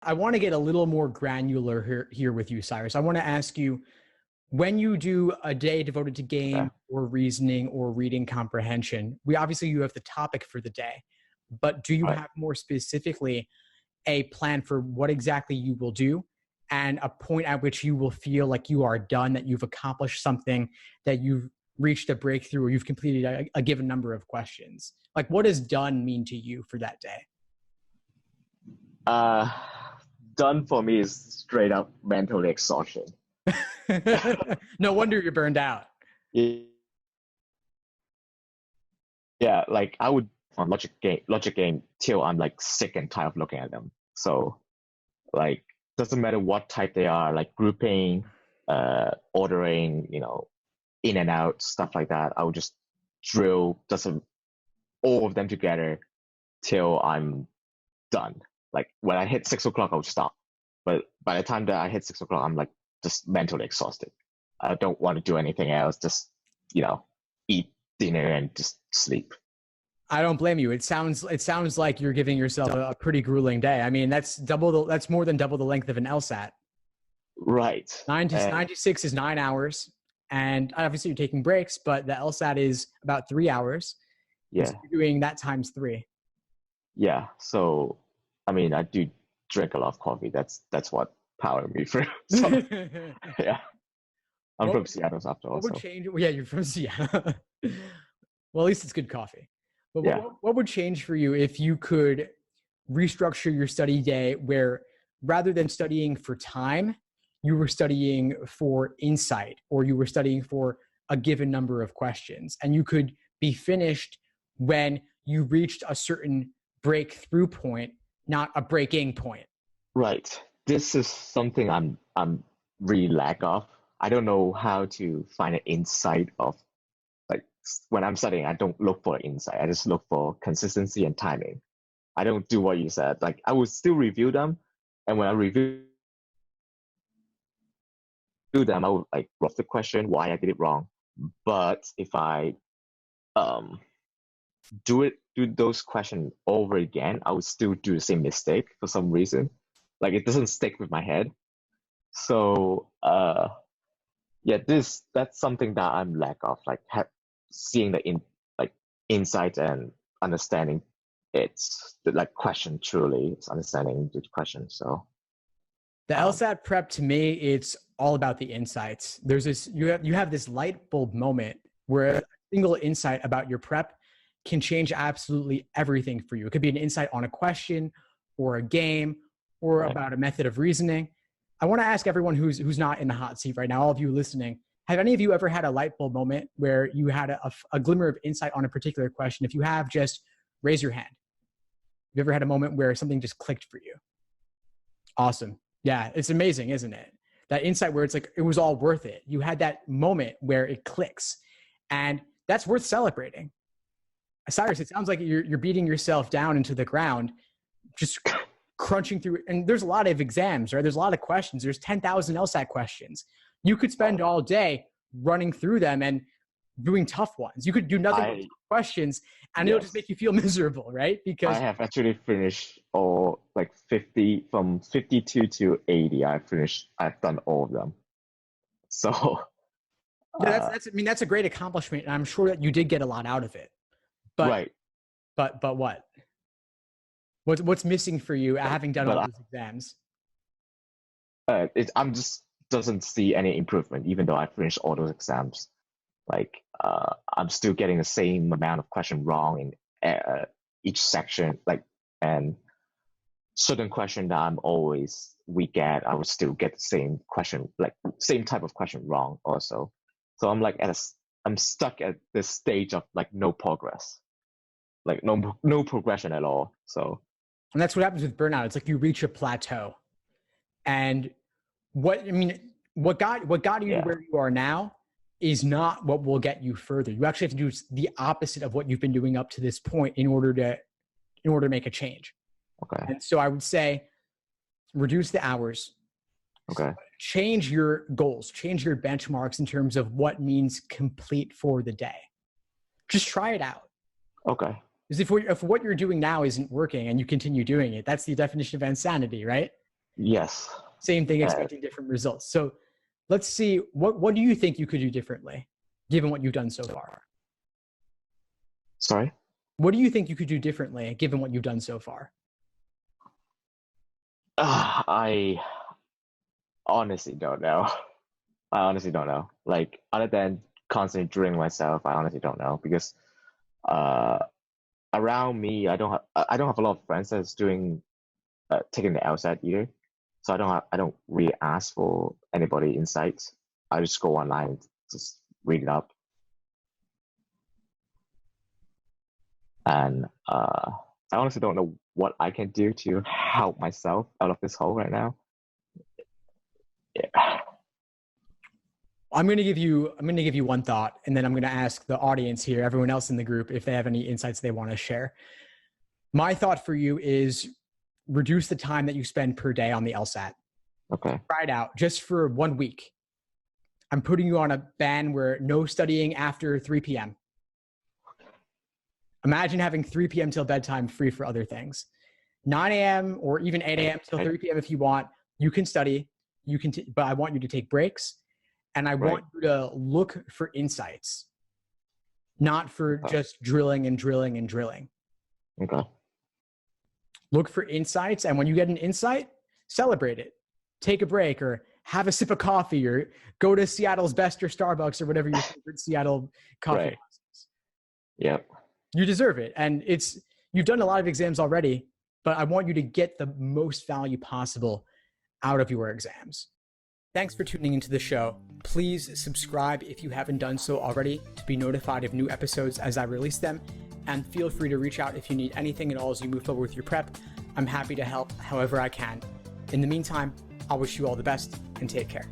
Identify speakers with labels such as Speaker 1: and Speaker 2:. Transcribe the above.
Speaker 1: I want to get a little more granular here with you, Cyrus. I want to ask you, when you do a day devoted to
Speaker 2: Okay.
Speaker 1: game or reasoning or reading comprehension, you have the topic for the day, but do you
Speaker 2: Right.
Speaker 1: have more specifically a plan for what exactly you will do and a point at which you will feel like you are done, that you've accomplished something, that you've reached a breakthrough, or you've completed a given number of questions? Like, what does done mean to you for that day?
Speaker 2: Uh, Done for me is straight up mental exhaustion.
Speaker 1: No wonder you're burned out.
Speaker 2: Yeah, like I would on logic game till I'm like sick and tired of looking at them. So like doesn't matter what type they are, like grouping, ordering, in and out, stuff like that. I would just drill just all of them together till I'm done. Like when I hit 6 o'clock, I'll stop. But by the time that I hit 6 o'clock, I'm like just mentally exhausted. I don't want to do anything else. Just eat dinner and just sleep.
Speaker 1: I don't blame you. It sounds like you're giving yourself a pretty grueling day. I mean, that's more than double the length of an LSAT.
Speaker 2: Right.
Speaker 1: 96 is 9 hours, and obviously you're taking breaks, but the LSAT is about 3 hours.
Speaker 2: Yeah.
Speaker 1: So you're doing that times 3.
Speaker 2: Yeah. So, I mean, I do drink a lot of coffee. That's what powered me through. So, yeah. I'm from Seattle after all.
Speaker 1: What would change? Well, yeah, you're from Seattle. Well, at least it's good coffee. But
Speaker 2: Yeah.
Speaker 1: what would change for you if you could restructure your study day where rather than studying for time, you were studying for insight, or you were studying for a given number of questions, and you could be finished when you reached a certain breakthrough point, not a breaking point?
Speaker 2: Right. This is something I'm really lack of. I don't know how to find an insight of, like, when I'm studying, I don't look for insight. I just look for consistency and timing. I don't do what you said. Like I would still review them, and when I review them, I would like write the question why I did it wrong. But if I um do those questions over again, I would still do the same mistake for some reason. Like it doesn't stick with my head. So yeah, that's something that I'm lack of, like seeing the insight and understanding. It's like question truly. It's understanding the question. So
Speaker 1: the LSAT prep, to me, it's all about the insights. There's this, you have this light bulb moment where a single insight about your prep can change absolutely everything for you. It could be an insight on a question or a game or about a method of reasoning. I want to ask everyone who's not in the hot seat right now, all of you listening, have any of you ever had a light bulb moment where you had a glimmer of insight on a particular question? If you have, just raise your hand. Have you ever had a moment where something just clicked for you? Awesome. Yeah, it's amazing, isn't it? That insight where it's like, it was all worth it. You had that moment where it clicks, and that's worth celebrating. Cyrus, it sounds like you're beating yourself down into the ground, just crunching through. And there's a lot of exams, right? There's a lot of questions. There's 10,000 LSAT questions. You could spend all day running through them and doing tough ones. You could do nothing but questions, and it'll just make you feel miserable, right? Because
Speaker 2: I have actually finished all like 50 from 52 to 80. I've done all of them. So
Speaker 1: yeah, that's a great accomplishment, and I'm sure that you did get a lot out of it. But
Speaker 2: right.
Speaker 1: But what? What's missing for you having done all those exams?
Speaker 2: I'm just doesn't see any improvement, even though I finished all those exams. Like I'm still getting the same amount of question wrong in each section. Like, and certain question that I'm always weak at, I would still get the same question, like same type of question wrong also. So I'm like I'm stuck at this stage of like no progress, like no progression at all. So.
Speaker 1: And that's what happens with burnout. It's like you reach a plateau, and what got you to where you are now is not what will get you further. You actually have to do the opposite of what you've been doing up to this point in order to make a change.
Speaker 2: Okay.
Speaker 1: And so I would say reduce the hours.
Speaker 2: Okay.
Speaker 1: Change your goals, change your benchmarks in terms of what means complete for the day. Just try it out.
Speaker 2: Okay.
Speaker 1: Because if what you're doing now isn't working and you continue doing it, that's the definition of insanity, right?
Speaker 2: Yes.
Speaker 1: Same thing, expecting different results. So let's see, what do you think you could do differently, given what you've done so far?
Speaker 2: Sorry?
Speaker 1: What do you think you could do differently, given what you've done so far?
Speaker 2: I honestly don't know. I honestly don't know. Like, other than constantly drilling myself, I honestly don't know, because around me, I don't have a lot of friends that's doing taking the LSAT either. So I don't really ask for anybody insights. I just go online and just read it up. And I honestly don't know what I can do to help myself out of this hole right now. Yeah.
Speaker 1: I'm going to give you one thought, and then I'm going to ask the audience here, everyone else in the group, if they have any insights they want to share. My thought for you is reduce the time that you spend per day on the LSAT.
Speaker 2: Okay.
Speaker 1: Try it out just for 1 week. I'm putting you on a ban where no studying after 3 p.m. Imagine having 3 p.m. till bedtime free for other things. 9 a.m. or even 8 a.m. till 3 p.m. if you want, you can study. You can, but I want you to take breaks, and I want you to look for insights, not for just drilling and drilling and drilling.
Speaker 2: Okay.
Speaker 1: Look for insights, and when you get an insight, celebrate it. Take a break, or have a sip of coffee, or go to Seattle's Best or Starbucks or whatever your favorite Seattle coffee house is.
Speaker 2: Yep.
Speaker 1: You deserve it. And you've done a lot of exams already, but I want you to get the most value possible out of your exams. Thanks for tuning into the show. Please subscribe if you haven't done so already to be notified of new episodes as I release them. And feel free to reach out if you need anything at all as you move forward with your prep. I'm happy to help however I can. In the meantime, I'll wish you all the best and take care.